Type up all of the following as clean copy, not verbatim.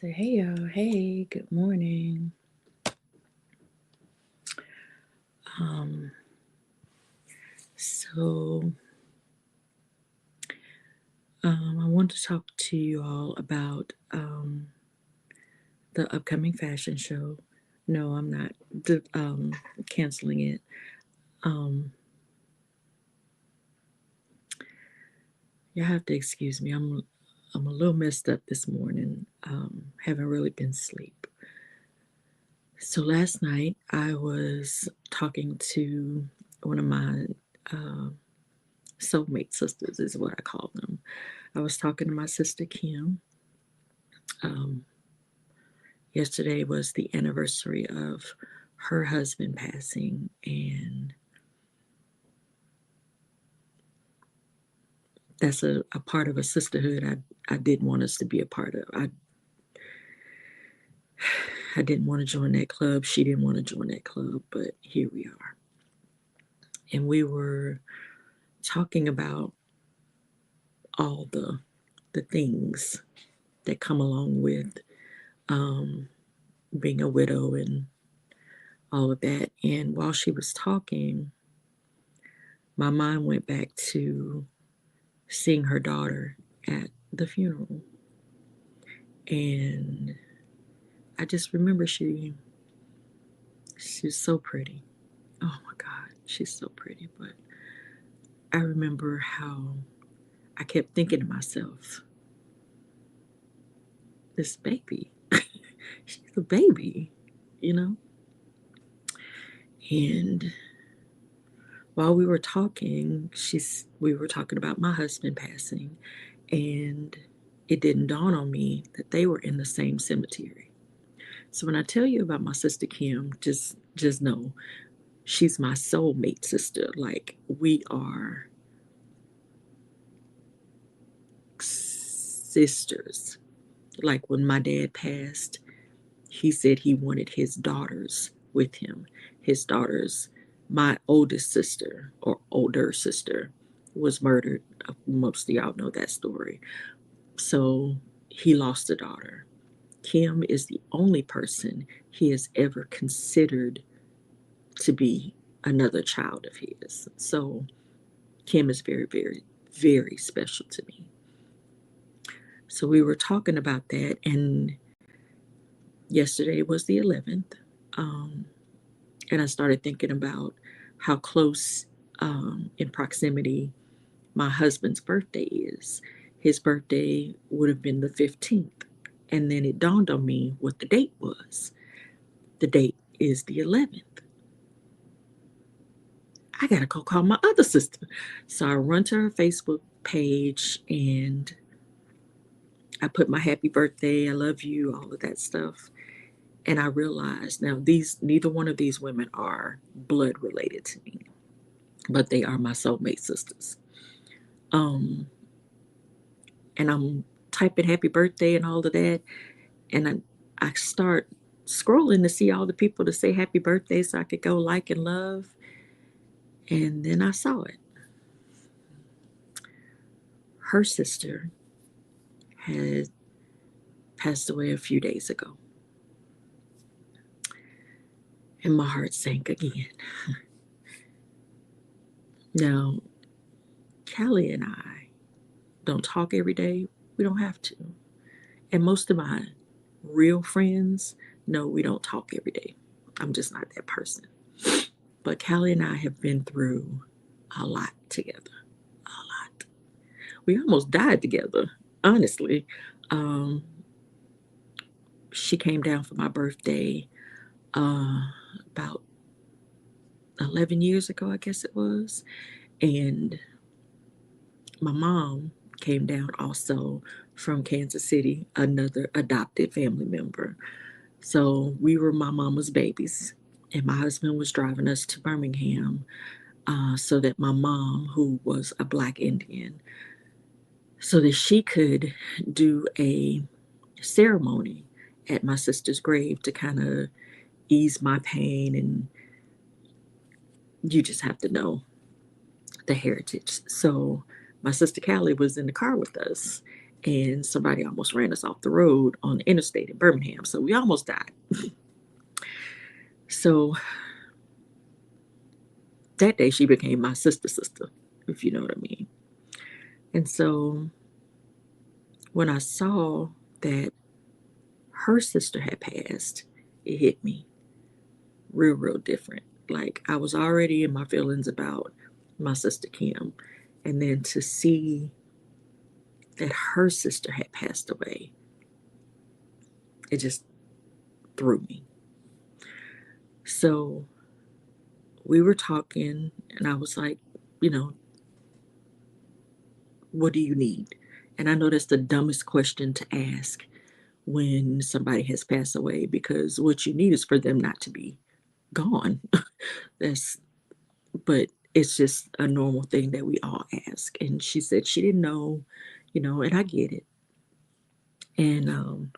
Say hey y'all, hey, good morning. Um, so I want to talk to you all about the upcoming fashion show. No, I'm not canceling it. Um, you have to excuse me. I'm a little messed up this morning. Haven't really been asleep. So last night I was talking to one of my uh, soulmate sisters, is what I call them. I was talking to my sister Kim. Um, Yesterday was the anniversary of her husband passing, and that's a part of a sisterhood I didn't want us to be a part of. I didn't want to join that club. She didn't want to join that club, but here we are. And we were talking about all the things that come along with um, being a widow and all of that. And while she was talking, my mind went back to seeing her daughter at the funeral. And I just remember she's so pretty. Oh my God, she's so pretty. But I remember how I kept thinking to myself, this baby, she's a baby, you know? And while we were talking, we were talking about my husband passing, and it didn't dawn on me that they were in the same cemetery. So when I tell you about my sister Kim, just know she's my soulmate sister. Like, we are sisters. Like, when my dad passed, he said he wanted his daughters with him. His daughters, my oldest sister or older sister, was murdered. Most of y'all know that story. So he lost a daughter. Kim is the only person he has ever considered to be another child of his. So Kim is very, very, very special to me. So we were talking about that, and yesterday was the 11th. Um, and I started thinking about how close in proximity my husband's birthday is. His birthday would have been the 15th. And then it dawned on me what the date was. The date is the 11th. I gotta go call my other sister. So I run to her Facebook page and I put my happy birthday, I love you, all of that stuff. And I realized now these neither one of these women are blood related to me, but they are my soulmate sisters. Um, and I'm typing happy birthday and all of that, and I start scrolling to see all the people to say happy birthday so I could go like and love, and then I saw it. Her sister had passed away a few days ago, and my heart sank again. Now, Callie and I don't talk every day. We don't have to. And most of my real friends know we don't talk every day. I'm just not that person. But Callie and I have been through a lot together. A lot. We almost died together, honestly. Um, she came down for my birthday uh, about 11 years ago, I guess it was. And my mom came down also from Kansas City, another adopted family member. So we were my mama's babies, and my husband was driving us to Birmingham so that my mom, who was a Black Indian, so that she could do a ceremony at my sister's grave to kind of ease my pain. And you just have to know the heritage. So my sister Callie was in the car with us, and somebody almost ran us off the road on the interstate in Birmingham. So we almost died. So that day she became my sister, if you know what I mean. And so when I saw that her sister had passed, it hit me real different. Like, I was already in my feelings about my sister Kim. And then to see that her sister had passed away, it just threw me. So we were talking, and I was like, you know, what do you need? And I know that's the dumbest question to ask when somebody has passed away, because what you need is for them not to be gone. That's, but it's just a normal thing that we all ask. And she said she didn't know, and I get it. And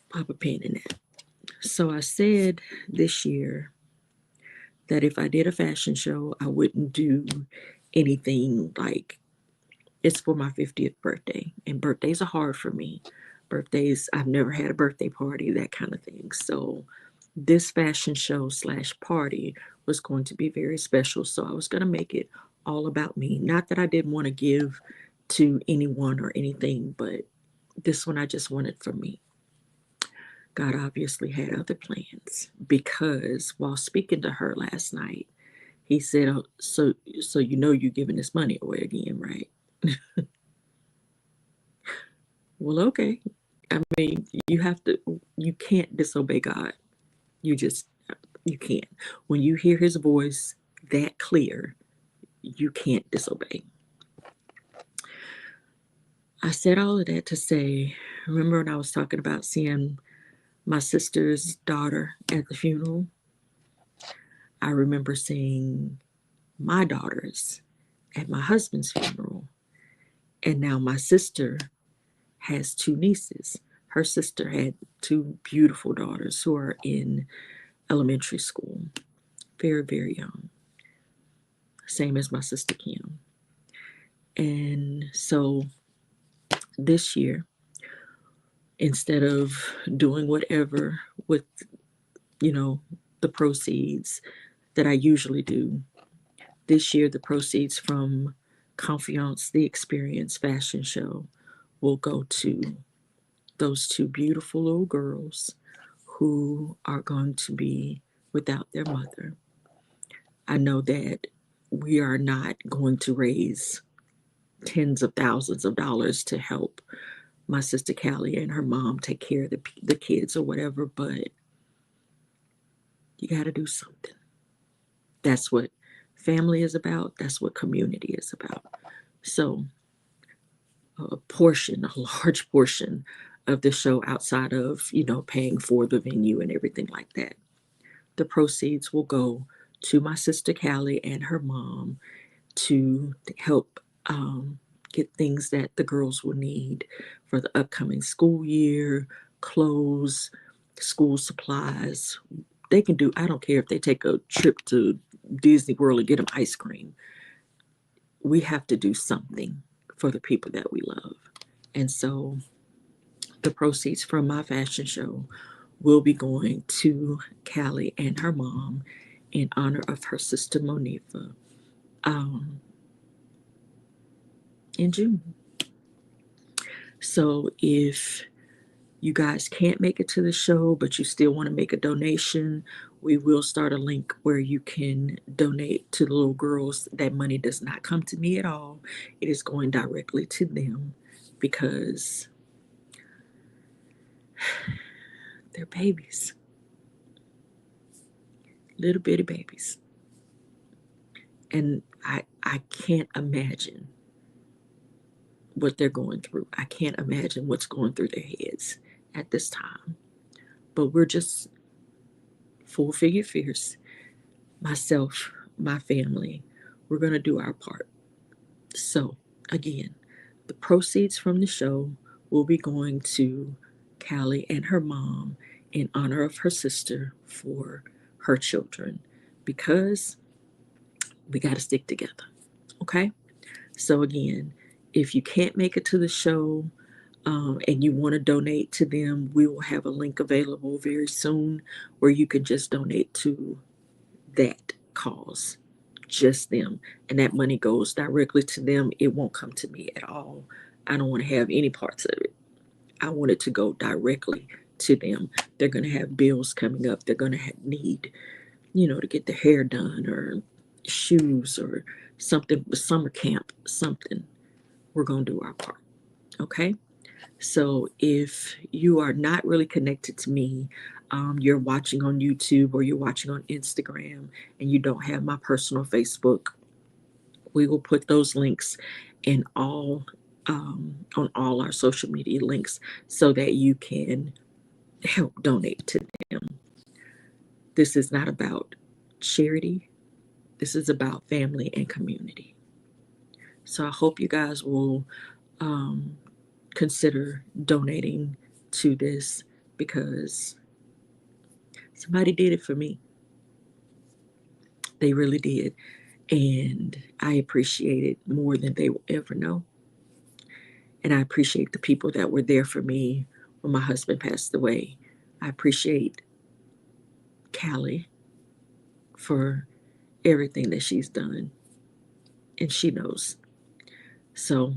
pop a pin in that. So I said this year that if I did a fashion show, I wouldn't do anything like, it's for my 50th birthday. And birthdays are hard for me. Birthdays, I've never had a birthday party, that kind of thing. So this fashion show slash party was going to be very special. So I was going to make it all about me. Not that I didn't want to give to anyone or anything, but this one I just wanted for me. God obviously had other plans, because while speaking to her last night, he said, "Oh, so you're giving this money away again, right?" Well, okay. I mean, you can't disobey God. You just, you can't. When you hear his voice that clear, you can't disobey. I said all of that to say, remember when I was talking about seeing my sister's daughter at the funeral? I remember seeing my daughters at my husband's funeral. And now my sister has two nieces. Her sister had two beautiful daughters who are in elementary school, very young, same as my sister Kim. And so this year, instead of doing whatever with, you know, the proceeds that I usually do, this year the proceeds from Confiance, the Experience fashion show, will go to those two beautiful little girls who are going to be without their mother. I know that we are not going to raise tens of thousands of dollars to help my sister Callie and her mom take care of the kids or whatever, but you got to do something. That's what family is about. That's what community is about. So a large portion of the show, outside of, paying for the venue and everything like that, the proceeds will go to my sister Callie and her mom to help get things that the girls will need for the upcoming school year, clothes, school supplies. They can do, I don't care if they take a trip to Disney World and get them ice cream. We have to do something for the people that we love. And so the proceeds from my fashion show will be going to Callie and her mom in honor of her sister Monifa in June. So if you guys can't make it to the show, but you still want to make a donation, we will start a link where you can donate to the little girls. That money does not come to me at all. It is going directly to them, because they're babies, little bitty babies. And I can't imagine what they're going through. I can't imagine what's going through their heads at this time. But we're just full figure fierce. Myself, my family, we're going to do our part. So, again, the proceeds from the show will be going to Callie and her mom in honor of her sister for her children, because We got to stick together. Okay. So, again, if you can't make it to the show, and you want to donate to them, we will have a link available very soon where you can just donate to that cause, just them. And that money goes directly to them. It won't come to me at all. I don't want to have any parts of it. I want it to go directly to them. They're going to have bills coming up. They're going to need, to get their hair done or shoes or something, summer camp, something. We're going to do our part. Okay. So if you are not really connected to me, you're watching on YouTube or you're watching on Instagram and you don't have my personal Facebook, we will put those links in all on all our social media links so that you can help donate to them. This is not about charity. This is about family and community. So I hope you guys will um, consider donating to this because somebody did it for me. They really did. And I appreciate it more than they will ever know. And I appreciate the people that were there for me when my husband passed away. I appreciate Callie for everything that she's done. And she knows. So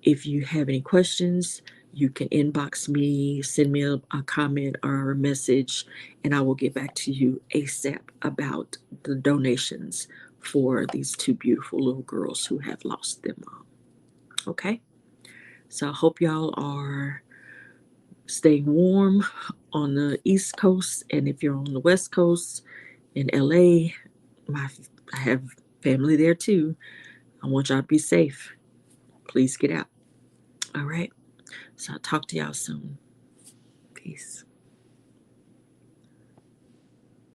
if you have any questions, you can inbox me, send me a comment or a message, and I will get back to you ASAP about the donations for these two beautiful little girls who have lost their mom. Okay? So I hope y'all are staying warm on the East Coast, and if you're on the West Coast in LA, I have family there too. I want y'all to be safe. Please get out. All right. So I'll talk to y'all soon. Peace.